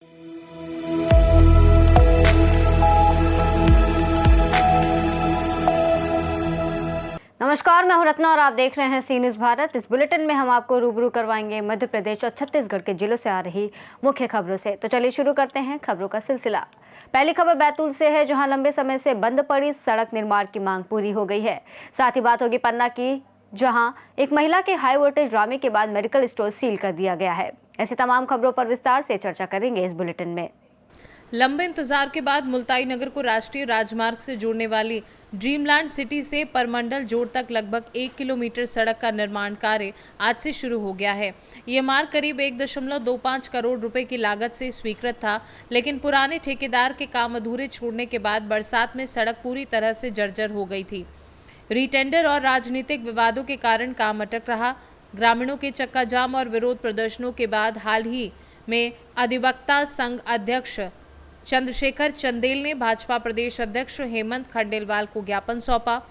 नमस्कार, मैं हूं रत्ना और आप देख रहे हैं सी न्यूज़ भारत। इस बुलेटिन में हम आपको रूबरू करवाएंगे मध्य प्रदेश और छत्तीसगढ़ के जिलों से आ रही मुख्य खबरों से। तो चलिए शुरू करते हैं खबरों का सिलसिला। पहली खबर बैतूल से है, जहां लंबे समय से बंद पड़ी सड़क निर्माण की मांग पूरी हो गई है। साथ ही बात होगी पन्ना की, जहां एक महिला के हाई वोल्टेज ड्रामे के बाद मेडिकल स्टोर सील कर दिया गया है। ऐसी तमाम खबरों पर विस्तार से चर्चा करेंगे इस बुलेटिन में। लंबे इंतजार के बाद मुल्ताई नगर को राष्ट्रीय राजमार्ग से जोड़ने वाली ड्रीमलैंड सिटी से परमंडल जोड़ तक लगभग 1 किलोमीटर सड़क का निर्माण कार्य आज से शुरू हो गया है। ये मार्ग करीब 1.25 करोड़ रुपए की लागत से स्वीकृत था, लेकिन पुराने ठेकेदार के काम अधूरे छोड़ने के बाद बरसात में सड़क पूरी तरह से जर्जर हो गई थी। रीटेंडर और राजनीतिक विवादों के कारण काम अटक रहा। ग्रामीणों के चक्का जाम और विरोध प्रदर्शनों के बाद हाल ही में अधिवक्ता संघ अध्यक्ष चंद्रशेखर चंदेल ने भाजपा प्रदेश अध्यक्ष हेमंत खंडेलवाल को ज्ञापन सौंपा।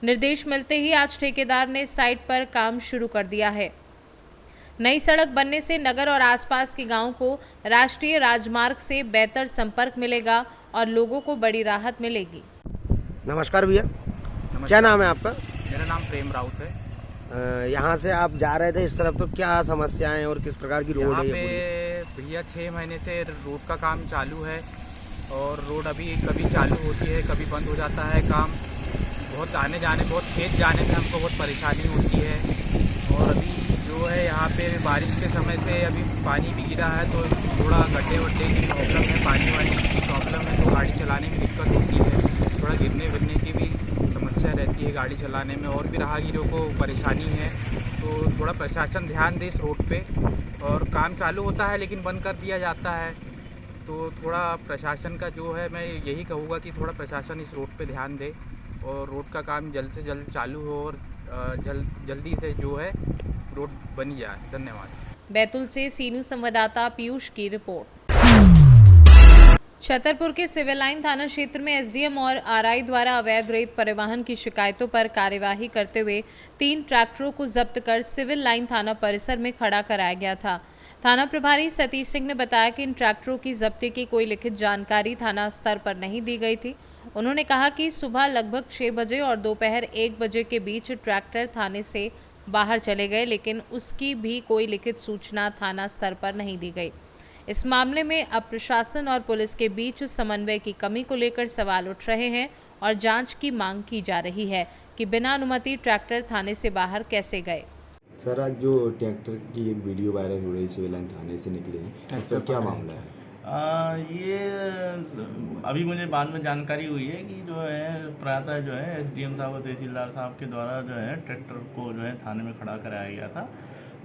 निर्देश मिलते ही आज ठेकेदार ने साइट पर काम शुरू कर दिया है। नई सड़क बनने से नगर और आसपास के गांवों को राष्ट्रीय राजमार्ग से बेहतर संपर्क मिलेगा और लोगों को बड़ी राहत मिलेगी। नमस्कार भैया, क्या नाम है आपका? मेरा नाम प्रेम राउत है। यहाँ से आप जा रहे थे इस तरफ, तो क्या समस्याएं और किस प्रकार की रोड यहाँ है? पे भैया 6 महीने से रोड का काम चालू है और रोड अभी कभी चालू होती है, कभी बंद हो जाता है काम। बहुत आने जाने, बहुत खेत जाने में हमको बहुत परेशानी होती है। और अभी जो है यहाँ पे बारिश के समय से अभी पानी भी गिरा है, तो थोड़ा गड्ढे वड्ढे की प्रॉब्लम है, पानी वानी की प्रॉब्लम है, तो गाड़ी चलाने में दिक्कत होती है। थोड़ा गिरने विरने की भी समस्या रहती है गाड़ी चलाने में, और भी राहगीरों को परेशानी है। तो थोड़ा प्रशासन ध्यान दे इस रोड पे। और काम चालू होता है लेकिन बंद कर दिया जाता है, तो थोड़ा प्रशासन का जो है, मैं यही कहूँगा कि थोड़ा प्रशासन इस रोड पे ध्यान दे और रोड का काम जल्द से जल्द चालू हो और जल्दी से जो है रोड बनी जाए। धन्यवाद। बैतूल से सी न्यूज़ संवाददाता पीयूष की रिपोर्ट। छतरपुर के सिविल लाइन थाना क्षेत्र में एसडीएम और आरआई द्वारा अवैध रेत परिवहन की शिकायतों पर कार्यवाही करते हुए 3 ट्रैक्टरों को जब्त कर सिविल लाइन थाना परिसर में खड़ा कराया गया था। थाना प्रभारी सतीश सिंह ने बताया कि इन ट्रैक्टरों की जब्ती की कोई लिखित जानकारी थाना स्तर पर नहीं दी गई थी। उन्होंने कहा कि सुबह लगभग 6 बजे और दोपहर 1 बजे के बीच ट्रैक्टर थाने से बाहर चले गए, लेकिन उसकी भी कोई लिखित सूचना थाना स्तर पर नहीं दी गई। इस मामले में अब प्रशासन और पुलिस के बीच समन्वय की कमी को लेकर सवाल उठ रहे हैं और जांच की मांग की जा रही है कि बिना अनुमति ट्रैक्टर थाने से बाहर कैसे गए। सर, आज जो ट्रैक्टर की एक वीडियो वायरल हो रही सिविल लाइन थाने से निकले हैं, इस पर क्या मामला है? ये अभी मुझे बाद में जानकारी हुई है कि जो है प्रायतः जो है एसडीएम साहब और तहसीलदार साहब के द्वारा जो है ट्रैक्टर को जो है थाने में खड़ा कराया गया था।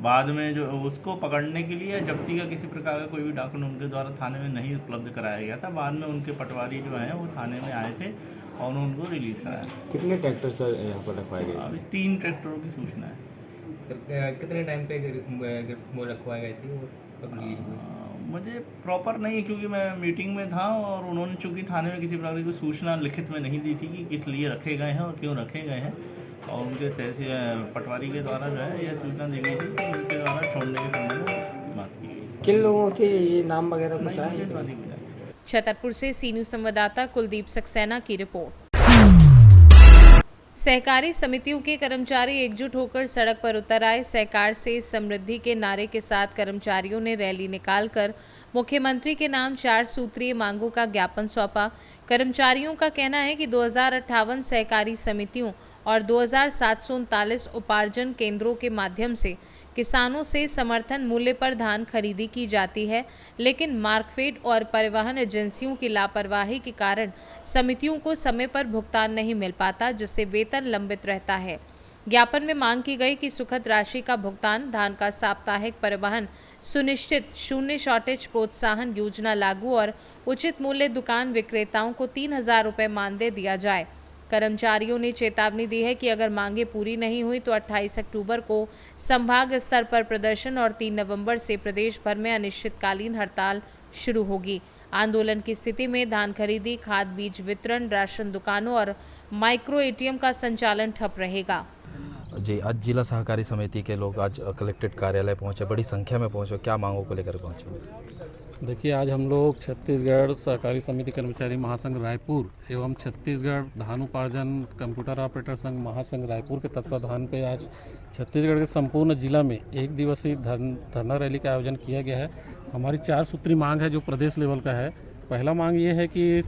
बाद में जो उसको पकड़ने के लिए जब्ती का किसी प्रकार का कोई भी डॉक्यूमेंट उनके द्वारा थाने में नहीं उपलब्ध कराया गया था। बाद में उनके पटवारी जो हैं वो थाने में आए थे और उनको रिलीज़ कराया। कितने ट्रैक्टर सर यहाँ पर रखवाए गए? अभी 3 ट्रैक्टरों की सूचना है। सर, कितने टाइम पे वो रखवाई गई थी और कब रिलीज हुई? मुझे प्रॉपर नहीं, क्योंकि मैं मीटिंग में था और उन्होंने चूँकि थाने में किसी प्रकार की सूचना लिखित में नहीं दी थी कि किस लिए रखे गए हैं और क्यों रखे गए हैं, और उनके तहसील पटवारी के द्वारा जो है यह सूचना दी गई थी कि उनके द्वारा छोड़ने के संबंध में बात की गई। किन लोगों के ये नाम वगैरह कुछ आए? छतरपुर से सी न्यूज़ संवाददाता कुलदीप सक्सेना की रिपोर्ट। सहकारी समितियों के कर्मचारी एकजुट होकर सड़क पर उतर आए। सहकार से समृद्धि के नारे के साथ कर्मचारियों ने रैली निकालकर मुख्यमंत्री के नाम 4 सूत्रीय मांगों का ज्ञापन सौंपा। कर्मचारियों का कहना है कि 2058 सहकारी समितियों और 2739 उपार्जन केंद्रों के माध्यम से किसानों से समर्थन मूल्य पर धान खरीदी की जाती है, लेकिन मार्कफेड और परिवहन एजेंसियों की लापरवाही के कारण समितियों को समय पर भुगतान नहीं मिल पाता, जिससे वेतन लंबित रहता है। ज्ञापन में मांग की गई कि सुखद राशि का भुगतान, धान का साप्ताहिक परिवहन सुनिश्चित, शून्य शॉर्टेज प्रोत्साहन योजना लागू और उचित मूल्य दुकान विक्रेताओं को 3000 रुपये मानदेय दिया जाए। कर्मचारियों ने चेतावनी दी है कि अगर मांगे पूरी नहीं हुई तो 28 अक्टूबर को संभाग स्तर पर प्रदर्शन और 3 नवंबर से प्रदेश भर में अनिश्चितकालीन हड़ताल शुरू होगी। आंदोलन की स्थिति में धान खरीदी, खाद बीज वितरण, राशन दुकानों और माइक्रो एटीएम का संचालन ठप रहेगा। जी, आज जिला सहकारी समिति के लोग आज कलेक्ट्रेट कार्यालय पहुंचे, बड़ी संख्या में पहुंचे। क्या मांगों को लेकर पहुंचे? देखिए, आज हम लोग छत्तीसगढ़ सहकारी समिति कर्मचारी महासंघ रायपुर एवं छत्तीसगढ़ धान उपार्जन कंप्यूटर ऑपरेटर संघ महासंघ रायपुर के तत्वाधान पे आज छत्तीसगढ़ के संपूर्ण जिला में एक दिवसीय धरना रैली का आयोजन किया गया है। हमारी 4 सूत्री मांग है जो प्रदेश लेवल का है। पहला मांग ये है कि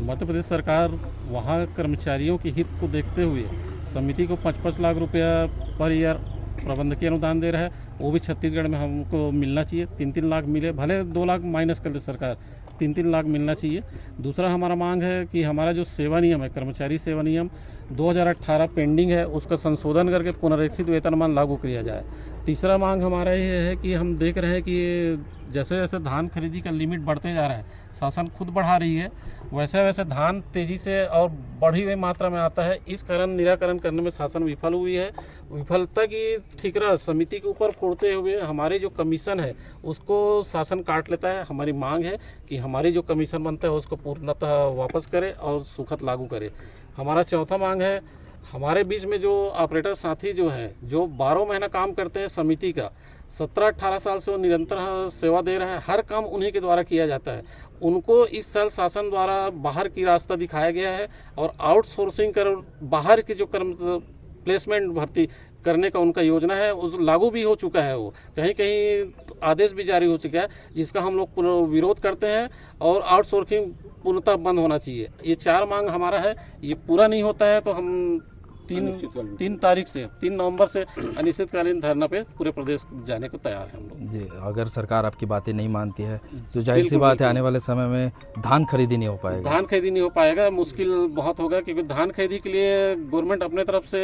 मध्य प्रदेश सरकार वहाँ कर्मचारियों के हित को देखते हुए समिति को 5-5 लाख रुपया पर ईयर प्रबंधकीय अनुदान दे रहा है, वो भी छत्तीसगढ़ में हमको मिलना चाहिए। 3-3 लाख मिले, भले 2 लाख माइनस कर दे सरकार, 3-3 लाख मिलना चाहिए। दूसरा हमारा मांग है कि हमारा जो सेवा नियम है, कर्मचारी सेवा नियम 2018 पेंडिंग है, उसका संशोधन करके पुनरीक्षित वेतनमान लागू किया जाए। तीसरा मांग हमारा ये है कि हम देख रहे हैं कि जैसे जैसे धान खरीदी का लिमिट बढ़ते जा रहा है, शासन खुद बढ़ा रही है, वैसे वैसे धान तेज़ी से और बढ़ी हुई मात्रा में आता है। इस कारण निराकरण करने में शासन विफल हुई है। विफलता की ठिकरा समिति के ऊपर फोड़ते हुए हमारे जो कमीशन है उसको शासन काट लेता है। हमारी मांग है कि हमारी जो कमीशन बनता है उसको पूर्णतः वापस करे और सुखद लागू करे। हमारा चौथा मांग है, हमारे बीच में जो ऑपरेटर साथी जो हैं, जो 12 महीना काम करते हैं समिति का, 17-18 साल से वो निरंतर सेवा दे रहे हैं, हर काम उन्हीं के द्वारा किया जाता है। उनको इस साल शासन द्वारा बाहर की रास्ता दिखाया गया है और आउटसोर्सिंग कर बाहर के जो कर्म प्लेसमेंट भर्ती करने का उनका योजना है, उस लागू भी हो चुका है। वो कहीं कहीं आदेश भी जारी हो चुका है, जिसका हम लोग विरोध करते हैं और आउटसोर्सिंग पूर्णतः बंद होना चाहिए। ये 4 मांग हमारा है, ये पूरा नहीं होता है तो हम 3 तारीख से 3 नवंबर से अनिश्चितकालीन धरना पे पूरे प्रदेश जाने को तैयार है हम लोग। जी, अगर सरकार आपकी बातें नहीं मानती है तो जाहिर सी बात है आने वाले समय में धान खरीदी नहीं हो पाएगा। धान खरीदी नहीं हो पाएगा, मुश्किल बहुत होगा, क्योंकि धान खरीदी के लिए गवर्नमेंट अपने तरफ से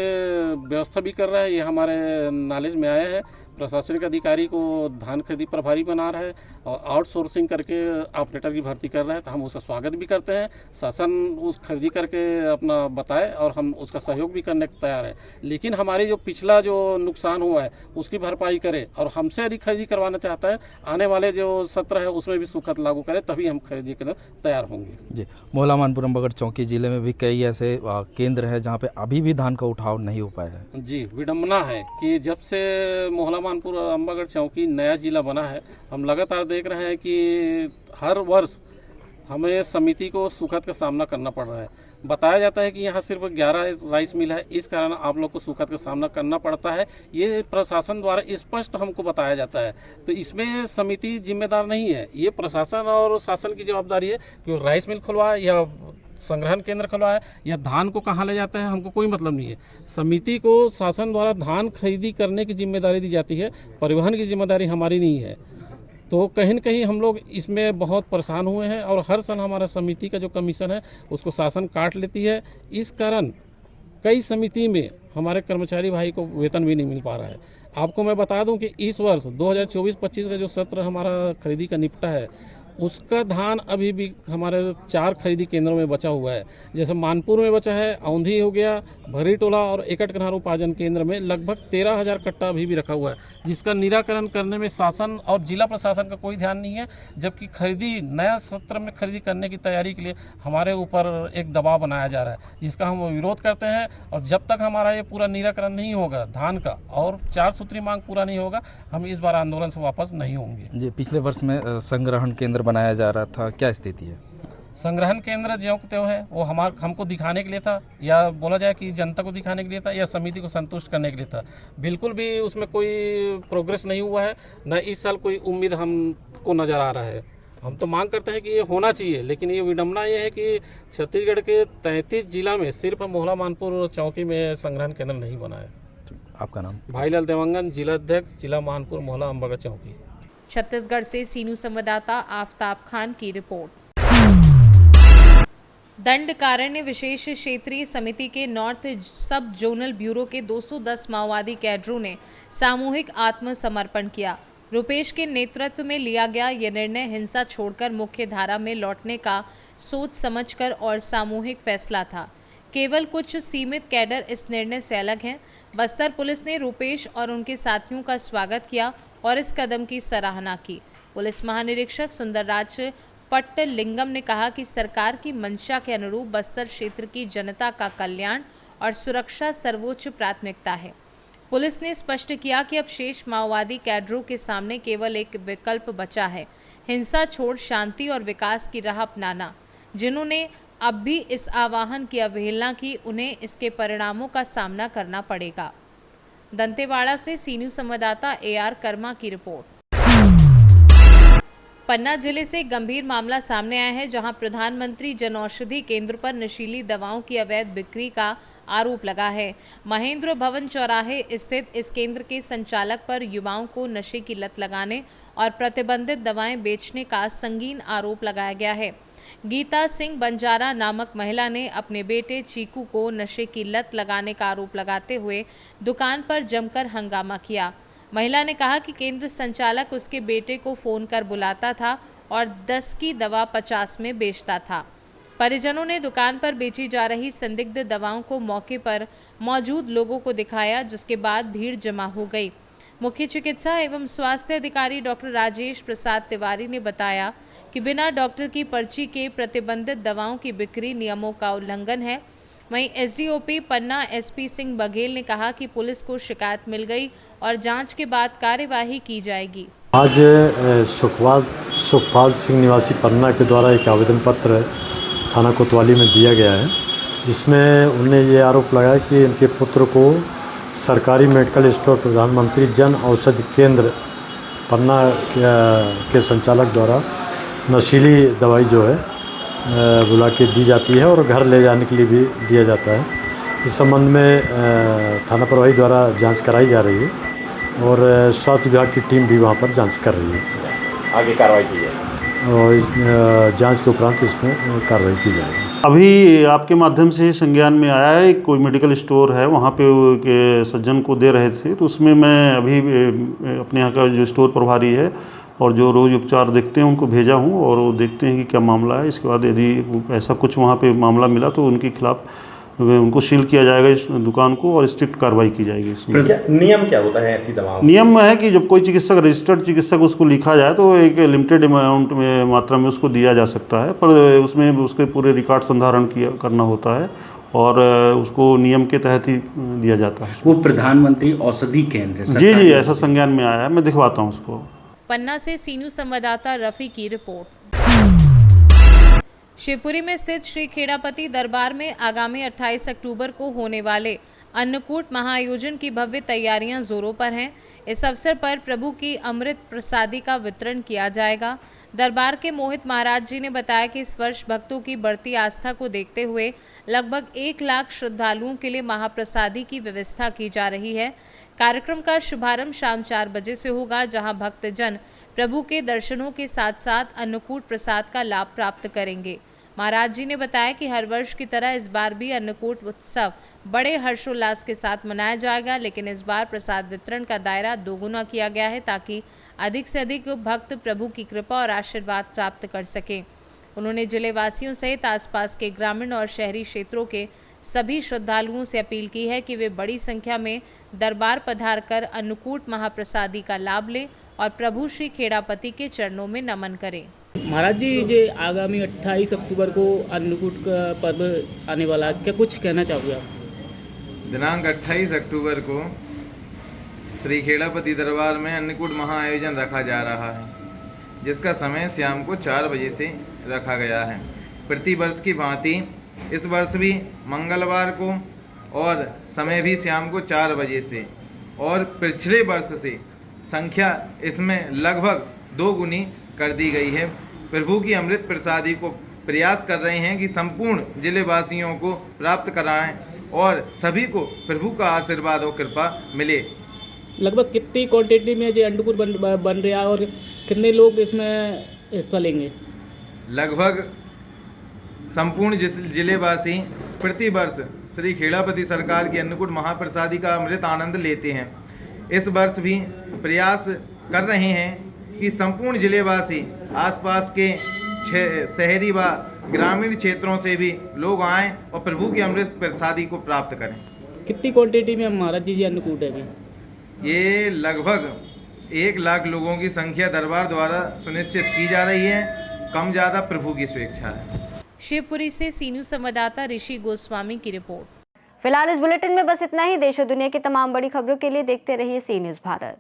व्यवस्था भी कर रहा है। ये हमारे नॉलेज में आया है। प्रशासनिक अधिकारी को धान खरीदी प्रभारी बना रहा है और आउटसोर्सिंग करके ऑपरेटर की भर्ती कर रहा है, तो हम उसका स्वागत भी करते हैं। शासन उस खरीदी करके अपना बताए और हम उसका सहयोग भी करने को तैयार है। लेकिन हमारी जो पिछला जो नुकसान हुआ है उसकी भरपाई करे और हमसे अधिक खरीदी करवाना चाहता है, आने वाले जो सत्र है उसमें भी सुखद लागू करे, तभी हम खरीदी के लिए तैयार होंगे। जी, मोहला मानपुर अम्बागढ़ चौकी जिले में भी कई ऐसे केंद्र है जहाँ पे अभी भी धान का उठाव नहीं हो पाया है। जी, विडम्बना है कि जब से मोहला मानपुर अम्बागढ़ चौकी नया जिला बना है, हम लगातार देख रहे हैं कि हर वर्ष हमें समिति को सुखद का सामना करना पड़ रहा है। बताया जाता है कि यहाँ सिर्फ 11 राइस मिल है, इस कारण आप लोग को सुखद का सामना करना पड़ता है। ये प्रशासन द्वारा स्पष्ट हमको बताया जाता है, तो इसमें समिति जिम्मेदार नहीं है। ये प्रशासन और शासन की जवाबदारी है कि राइस मिल खुलवाए या संग्रहण केंद्र खुलवाए या धान को कहाँ ले जाता है, हमको कोई मतलब नहीं है। समिति को शासन द्वारा धान खरीदी करने की जिम्मेदारी दी जाती है, परिवहन की जिम्मेदारी हमारी नहीं है। तो कहीं न कहीं हम लोग इसमें बहुत परेशान हुए हैं और हर साल हमारा समिति का जो कमीशन है उसको शासन काट लेती है। इस कारण कई समिति में हमारे कर्मचारी भाई को वेतन भी नहीं मिल पा रहा है। आपको मैं बता दूं कि इस वर्ष 2024-25 का जो सत्र हमारा खरीदी का निपटा है, उसका धान अभी भी हमारे 4 खरीदी केंद्रों में बचा हुआ है। जैसे मानपुर में बचा है, औंधी हो गया, भरी टोला और एकट कन्हार उपार्जन केंद्र में लगभग 13,000 कट्टा अभी भी रखा हुआ है, जिसका निराकरण करने में शासन और जिला प्रशासन का कोई ध्यान नहीं है। जबकि खरीदी नया सत्र में खरीदी करने की तैयारी के लिए हमारे ऊपर एक दबाव बनाया जा रहा है, जिसका हम विरोध करते हैं। और जब तक हमारा ये पूरा निराकरण नहीं होगा धान का और 4 सूत्री मांग पूरा नहीं होगा, हम इस बार आंदोलन से वापस नहीं होंगे। जी, पिछले वर्ष में संग्रहण केंद्र बनाया जा रहा था, क्या स्थिति है? संग्रहण केंद्र ज्यों के त्यों है, वो हमको दिखाने के लिए था, या बोला जाए कि जनता को दिखाने के लिए था, या समिति को संतुष्ट करने के लिए था। बिल्कुल भी उसमें कोई प्रोग्रेस नहीं हुआ है, न इस साल कोई उम्मीद हमको नजर आ रहा है। हम तो मांग करते हैं कि ये होना चाहिए, लेकिन ये विडम्बना ये है कि छत्तीसगढ़ के 33 जिला में सिर्फ मोहला मानपुर चौकी में संग्रहण केंद्र नहीं बना है। आपका नाम? भाईलाल देवंगन, जिला अध्यक्ष, जिला मानपुर मोहला अम्बागढ़ चौकी। छत्तीसगढ़ से सीनू संवाददाता आफताब खान की रिपोर्ट। दंडकारण्य विशेष क्षेत्रीय समिति के नॉर्थ सब जोनल ब्यूरो के 210 माओवादी कैडरों ने सामूहिक आत्मसमर्पण किया। रुपेश के नेतृत्व में लिया गया यह निर्णय हिंसा छोड़कर मुख्य धारा में लौटने का सोच समझकर और सामूहिक फैसला था। केवल कुछ सीमित कैडर इस निर्णय से अलग हैं। बस्तर पुलिस ने रुपेश और उनके साथियों का स्वागत किया और इस कदम की सराहना की। पुलिस महानिरीक्षक सुंदरराज पट्टलिंगम ने कहा कि सरकार की मंशा के अनुरूप बस्तर क्षेत्र की जनता का कल्याण और सुरक्षा सर्वोच्च प्राथमिकता है। पुलिस ने स्पष्ट किया कि अब शेष माओवादी कैडरों के सामने केवल एक विकल्प बचा है हिंसा छोड़ शांति और विकास की राह अपनाना। जिन्होंने अब भी इस आह्वान की अवहेलना की, उन्हें इसके परिणामों का सामना करना पड़ेगा। दंतेवाड़ा से सी न्यूज़ संवाददाता AR कर्मा की रिपोर्ट। पन्ना जिले से एक गंभीर मामला सामने आया है, जहां प्रधानमंत्री जन औषधि केंद्र पर नशीली दवाओं की अवैध बिक्री का आरोप लगा है। महेंद्र भवन चौराहे स्थित इस केंद्र के संचालक पर युवाओं को नशे की लत लगाने और प्रतिबंधित दवाएं बेचने का संगीन आरोप लगाया गया है। गीता सिंह बंजारा नामक महिला ने अपने बेटे चीकू को नशे की लत लगाने का आरोप लगाते हुए दुकान पर जमकर हंगामा किया। महिला ने कहा कि केंद्र संचालक उसके बेटे को फोन कर बुलाता था और 10 की दवा 50 में बेचता था। परिजनों ने दुकान पर बेची जा रही संदिग्ध दवाओं को मौके पर मौजूद लोगों को दिखाया, जिसके बाद भीड़ जमा हो गई। मुख्य चिकित्सा एवं स्वास्थ्य अधिकारी डॉक्टर राजेश प्रसाद तिवारी ने बताया कि बिना डॉक्टर की पर्ची के प्रतिबंधित दवाओं की बिक्री नियमों का उल्लंघन है। वहीं SDOP पन्ना SP सिंह बघेल ने कहा कि पुलिस को शिकायत मिल गई और जांच के बाद कार्यवाही की जाएगी। आज सुखपाल सिंह निवासी पन्ना के द्वारा एक आवेदन पत्र थाना कोतवाली में दिया गया है, जिसमें उन्होंने ये आरोप लगाया कि उनके पुत्र को सरकारी मेडिकल स्टोर प्रधानमंत्री जन औषधि केंद्र पन्ना के संचालक द्वारा नशीली दवाई जो है बुला के दी जाती है और घर ले जाने के लिए भी दिया जाता है। इस संबंध में थाना प्रभारी द्वारा जांच कराई जा रही है और स्वास्थ्य विभाग की टीम भी वहां पर जांच कर रही है। आगे कार्रवाई की जाएगी और इस जांच के उपरांत इसमें कार्रवाई की जाएगी। अभी आपके माध्यम से संज्ञान में आया है, कोई मेडिकल स्टोर है वहाँ पे के सज्जन को दे रहे थे, तो उसमें मैं अभी अपने यहाँ का जो स्टोर प्रभारी है और जो रोज़ उपचार देखते हैं उनको भेजा हूँ और वो देखते हैं कि क्या मामला है। इसके बाद यदि ऐसा कुछ वहाँ पे मामला मिला तो उनके खिलाफ उनको सील किया जाएगा इस दुकान को और स्ट्रिक्ट कार्रवाई की जाएगी इसमें। नियम क्या होता है ऐसी दवाओं? नियम है कि जब कोई चिकित्सक रजिस्टर्ड चिकित्सक उसको लिखा जाए तो एक लिमिटेड अमाउंट में मात्रा में उसको दिया जा सकता है, पर उसमें उसके पूरे रिकॉर्ड संधारण करना होता है और उसको नियम के तहत ही दिया जाता है। वो प्रधानमंत्री औषधि केंद्र? जी, ऐसा संज्ञान में आया है, मैं दिखवाता हूँ उसको। पन्ना से सी न्यूज़ संवाददाता रफी की रिपोर्ट। शिवपुरी में स्थित श्री खेड़ापति दरबार में आगामी 28 अक्टूबर को होने वाले अन्नकूट महाआयोजन की भव्य तैयारियां जोरों पर हैं। इस अवसर पर प्रभु की अमृत प्रसादी का वितरण किया जाएगा। दरबार के मोहित महाराज जी ने बताया कि इस वर्ष भक्तों की बढ़ती आस्था को देखते हुए लगभग 1 लाख श्रद्धालुओं के लिए महाप्रसादी की व्यवस्था की जा रही है। कार्यक्रम का शुभारंभ शाम 4 बजे से होगा, जहां भक्तजन प्रभु के दर्शनों के साथ साथ अन्नकूट प्रसाद का लाभ प्राप्त करेंगे। महाराज जी ने बताया कि हर वर्ष की तरह इस बार भी अन्नकूट उत्सव बड़े हर्षोल्लास के साथ मनाया जाएगा, लेकिन इस बार प्रसाद वितरण का दायरा दोगुना किया गया है ताकि अधिक से अधिक भक्त प्रभु की कृपा और आशीर्वाद प्राप्त कर सकें। उन्होंने जिले वासियों सहित आसपास के ग्रामीण और शहरी क्षेत्रों के सभी श्रद्धालुओं से अपील की है कि वे बड़ी संख्या में दरबार पधारकर अन्नकूट महाप्रसादी का लाभ लें और प्रभु श्री खेड़ापति के चरणों में नमन करें। महाराज जी, ये आगामी 28 अक्टूबर को अन्नकूट का पर्व आने वाला है, क्या कुछ कहना चाहोगे आप? दिनांक 28 अक्टूबर को श्री खेड़ापति दरबार में अन्नकूट महाआयोजन रखा जा रहा है, जिसका समय शाम को 4 बजे से रखा गया है। प्रति वर्ष की भांति इस वर्ष भी मंगलवार को और समय भी शाम को 4 बजे से, और पिछले वर्ष से संख्या इसमें लगभग 2 गुनी कर दी गई है। प्रभु की अमृत प्रसादी को प्रयास कर रहे हैं कि संपूर्ण जिले वासियों को प्राप्त कराएं और सभी को प्रभु का आशीर्वाद और कृपा मिले। लगभग कितनी क्वांटिटी में जो अन्नकूट बन रहा है और कितने लोग इसमें हिस्सा लेंगे? लगभग संपूर्ण जिलेवासी प्रति वर्ष श्री खेड़ापति सरकार की अन्नकूट महाप्रसादी का अमृत आनंद लेते हैं। इस वर्ष भी प्रयास कर रहे हैं कि संपूर्ण जिलेवासी आसपास के शहरी व ग्रामीण क्षेत्रों से भी लोग आएं और प्रभु की अमृत प्रसादी को प्राप्त करें। कितनी क्वांटिटी में महाराज जी अन्नकूट है? ये लगभग 1 लाख लोगों की संख्या दरबार द्वारा सुनिश्चित की जा रही है। कम ज़्यादा प्रभु की स्वेच्छा है। शिवपुरी से सी न्यूज़ संवाददाता ऋषि गोस्वामी की रिपोर्ट। फिलहाल इस बुलेटिन में बस इतना ही। देश और दुनिया की तमाम बड़ी खबरों के लिए देखते रहिए सी न्यूज़ भारत।